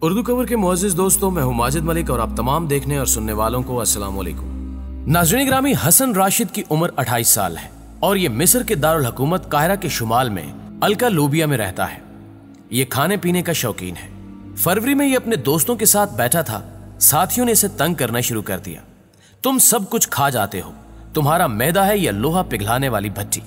اردو کور کے معزز دوستوں، میں ہوں ماجد ملک اور آپ تمام دیکھنے اور سننے والوں کو السلام علیکم۔ ناظرین گرامی، حسن راشد کی عمر 28 سال ہے اور یہ مصر کے دارالحکومت قاہرہ کے شمال میں الکا لوبیا میں رہتا ہے۔ یہ کھانے پینے کا شوقین ہے۔ فروری میں یہ اپنے دوستوں کے ساتھ بیٹھا تھا، ساتھیوں نے اسے تنگ کرنا شروع کر دیا۔ تم سب کچھ کھا جاتے ہو، تمہارا معدہ ہے یا لوہا پگھلانے والی بھٹی۔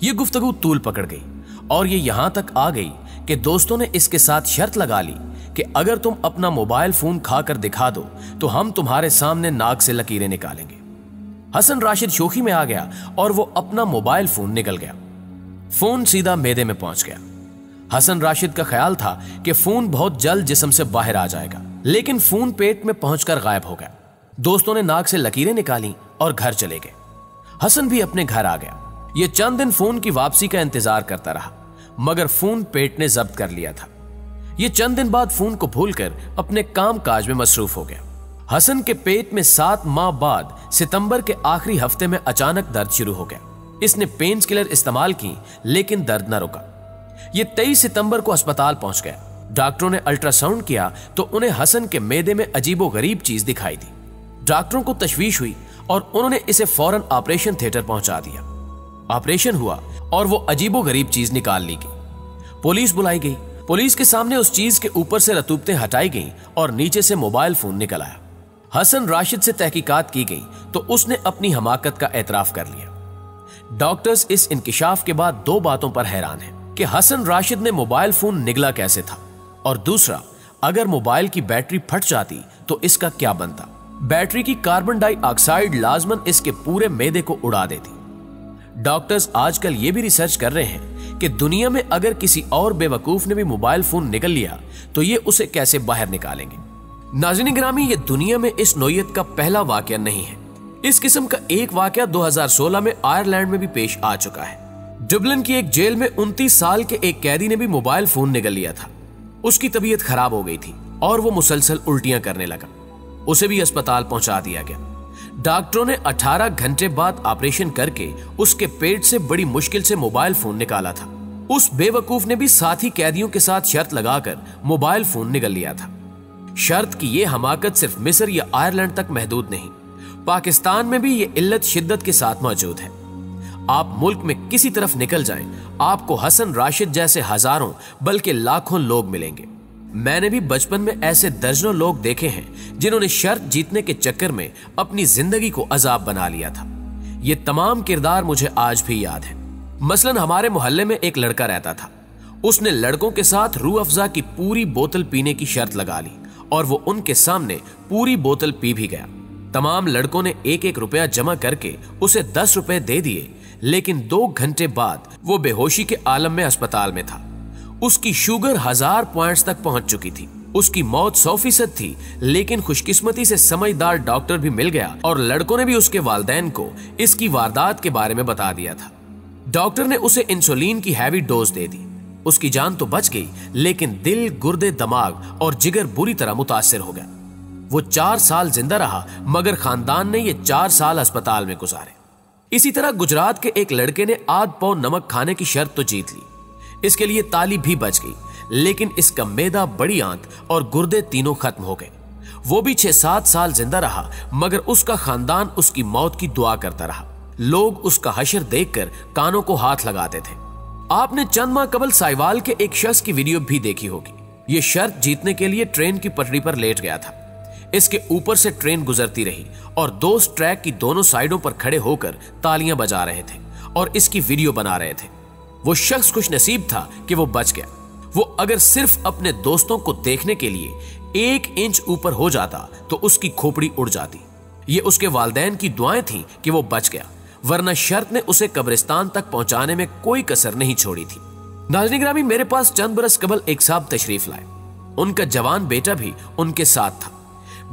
یہ گفتگو طول پکڑ گئی اور یہ یہاں تک آ گئی کہ دوستوں نے اس کے ساتھ شرط لگا لی کہ اگر تم اپنا موبائل فون کھا کر دکھا دو تو ہم تمہارے سامنے ناک سے لکیریں نکالیں گے۔ حسن راشد شوخی میں آ گیا اور وہ اپنا موبائل فون نکل گیا۔ فون سیدھا معدے میں پہنچ گیا۔ حسن راشد کا خیال تھا کہ فون بہت جلد جسم سے باہر آ جائے گا، لیکن فون پیٹ میں پہنچ کر غائب ہو گیا۔ دوستوں نے ناک سے لکیریں نکالی اور گھر چلے گئے۔ حسن بھی اپنے گھر آ گیا۔ یہ چند دن فون کی واپسی کا انتظار کرتا رہا، مگر فون پیٹ نے ضبط کر لیا تھا۔ یہ چند دن بعد فون کو بھول کر اپنے کام کاج میں مصروف ہو گیا۔ حسن کے پیٹ میں 7 ماہ بعد ستمبر کے آخری ہفتے میں اچانک درد شروع ہو گیا۔ اس نے پینز کلر استعمال کی لیکن درد نہ رکا۔ یہ 23 ستمبر کو اسپتال پہنچ گیا۔ ڈاکٹروں نے الٹرا ساؤنڈ کیا تو انہیں حسن کے معدے میں عجیب و غریب چیز دکھائی دی۔ ڈاکٹروں کو تشویش ہوئی اور انہوں نے اسے فوراً آپریشن تھیٹر پہنچا دیا۔ آپریشن ہوا اور وہ عجیب و غریب چیز نکال لی گئی۔ پولیس بلائی گئی۔ پولیس کے سامنے اس چیز کے اوپر سے رتوبتیں ہٹائی گئیں اور نیچے سے موبائل فون نکل آیا۔ حسن راشد سے تحقیقات کی گئی تو اس نے اپنی حماقت کا اعتراف کر لیا۔ ڈاکٹرز اس انکشاف کے بعد 2 باتوں پر حیران ہیں کہ حسن راشد نے موبائل فون نگلا کیسے تھا، اور دوسرا، اگر موبائل کی بیٹری پھٹ جاتی تو اس کا کیا بنتا۔ بیٹری کی کاربن ڈائی آکسائڈ لازماً اس کے پورے معدے کو اڑا دیتی۔ ڈاکٹرز آج کل یہ بھی ریسرچ کر رہے ہیں کہ دنیا میں اگر کسی اور بے وقوف نے بھی موبائل فون نکل لیا تو یہ اسے کیسے باہر نکالیں گے۔ ناظرین گرامی، یہ دنیا میں اس نوعیت کا پہلا واقعہ نہیں ہے۔ اس قسم کا ایک واقعہ 2016 میں آئرلینڈ میں بھی پیش آ چکا ہے۔ ڈبلن کی ایک جیل میں 29 سال کے ایک قیدی نے بھی موبائل فون نگل لیا تھا۔ اس کی طبیعت خراب ہو گئی تھی اور وہ مسلسل الٹیاں کرنے لگا۔ اسے بھی اسپتال پہنچا دیا گیا۔ ڈاکٹروں نے 18 گھنٹے بعد آپریشن کر کے اس کے پیٹ سے بڑی مشکل سے موبائل فون نکالا تھا۔ اس بے وقوف نے بھی ساتھی قیدیوں کے ساتھ شرط لگا کر موبائل فون نگل لیا تھا۔ شرط کی یہ حماقت صرف مصر یا آئرلینڈ تک محدود نہیں، پاکستان میں بھی یہ علت شدت کے ساتھ موجود ہے۔ آپ ملک میں کسی طرف نکل جائیں، آپ کو حسن راشد جیسے ہزاروں بلکہ لاکھوں لوگ ملیں گے۔ میں نے بھی بچپن میں ایسے درجنوں لوگ دیکھے ہیں جنہوں نے شرط جیتنے کے چکر میں اپنی زندگی کو عذاب بنا لیا تھا۔ یہ تمام کردار مجھے آج بھی یاد ہیں۔ مثلاً ہمارے محلے میں ایک لڑکا رہتا تھا۔ اس نے لڑکوں کے ساتھ روح افزا کی پوری بوتل پینے کی شرط لگا لی اور وہ ان کے سامنے پوری بوتل پی بھی گیا۔ تمام لڑکوں نے 1-1 روپیہ جمع کر کے اسے 10 روپے دے دیے، لیکن 2 گھنٹے بعد وہ بے ہوشی کے عالم میں اسپتال میں تھا۔ اس کی شوگر 1000 پوائنٹس تک پہنچ چکی تھی۔ اس کی موت 100% تھی، لیکن خوش قسمتی سے سمجھدار ڈاکٹر بھی مل گیا اور لڑکوں نے بھی اس کے والدین کو اس کی واردات کے بارے میں بتا دیا تھا۔ ڈاکٹر نے اسے انسولین کی ہیوی ڈوز دے دی۔ اس کی جان تو بچ گئی، لیکن دل، گردے، دماغ اور جگر بری طرح متاثر ہو گیا۔ وہ 4 سال زندہ رہا، مگر خاندان نے یہ 4 سال اسپتال میں گزارے۔ اسی طرح گجرات کے ایک لڑکے نے آدھ پاؤ نمک کھانے کی شرط تو جیت لی۔ اس کے لیے تالی بھی بچ گئی، لیکن اس کا معدہ، بڑی آنت اور گردے تینوں ختم ہو گئے۔ وہ بھی 6-7 سال زندہ رہا، مگر اس کا خاندان اس کی موت کی دعا کرتا رہا۔ لوگ اس کا حشر دیکھ کر کانوں کو ہاتھ لگاتے تھے۔ آپ نے چند ماہ قبل سائیوال کے ایک شخص کی ویڈیو بھی دیکھی ہوگی۔ یہ شرط جیتنے کے لیے ٹرین کی پٹری پر لیٹ گیا تھا۔ اس کے اوپر سے ٹرین گزرتی رہی اور دوست ٹریک کی دونوں سائیڈوں پر کھڑے ہو کر تالیاں بجا رہے تھے اور اس کی ویڈیو بنا رہے تھے۔ وہ شخص خوش نصیب تھا کہ وہ بچ گیا۔ وہ اگر صرف اپنے دوستوں کو دیکھنے کے لیے 1 انچ اوپر ہو جاتا تو اس کی کھوپڑی اڑ جاتی۔ یہ اس کے والدین کی دعائیں تھیں کہ وہ بچ گیا، ورنہ شرط نے اسے قبرستان تک پہنچانے میں کوئی کسر نہیں چھوڑی تھی۔ ناظرین گرامی، میرے پاس چند برس قبل ایک صاحب تشریف لائے۔ ان کا جوان بیٹا بھی ان کے ساتھ تھا۔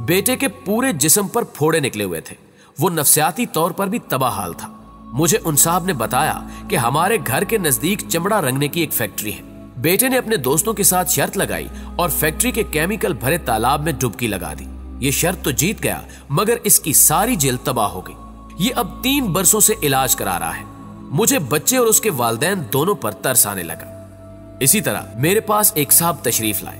بیٹے کے پورے جسم پر پھوڑے نکلے ہوئے تھے۔ وہ نفسیاتی طور پر بھی تباہ حال تھا۔ مجھے ان صاحب نے بتایا کہ ہمارے گھر کے نزدیک چمڑا رنگنے کی ایک فیکٹری ہے۔ بیٹے نے اپنے دوستوں کے ساتھ شرط لگائی اور فیکٹری کے کیمیکل بھرے تالاب میں ڈبکی لگا دی۔ یہ شرط تو جیت گیا، مگر اس کی ساری جلد تباہ ہو گئی۔ یہ اب 3 برسوں سے علاج کرا رہا ہے۔ مجھے بچے اور اس کے والدین دونوں پر ترس آنے لگا۔ اسی طرح میرے پاس ایک صاحب تشریف لائے۔